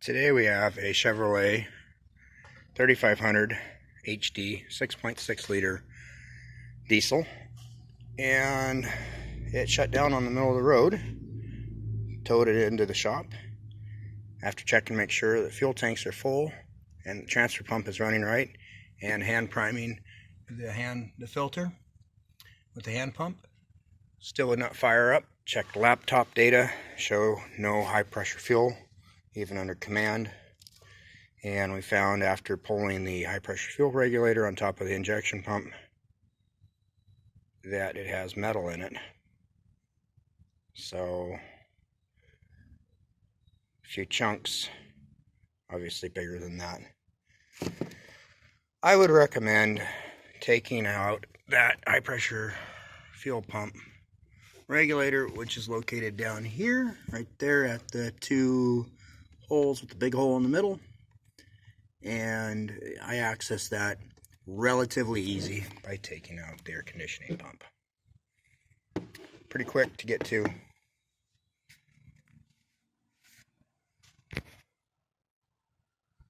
Today we have a Chevrolet 3500 HD 6.6 liter diesel, and it shut down on the middle of the road. Towed it into the shop after checking to make sure the fuel tanks are full and the transfer pump is running right, and hand priming the filter with the hand pump. Still would not fire up. Checked laptop data, show no high pressure fuel even under command, and we found after pulling the high pressure fuel regulator on top of the injection pump that it has metal in it. So a few chunks, obviously bigger than that. I would recommend taking out that high pressure fuel pump regulator, which is located down here, right there at the two holes with the big hole in the middle, and I access that relatively easy by taking out the air conditioning pump. Pretty quick to get to.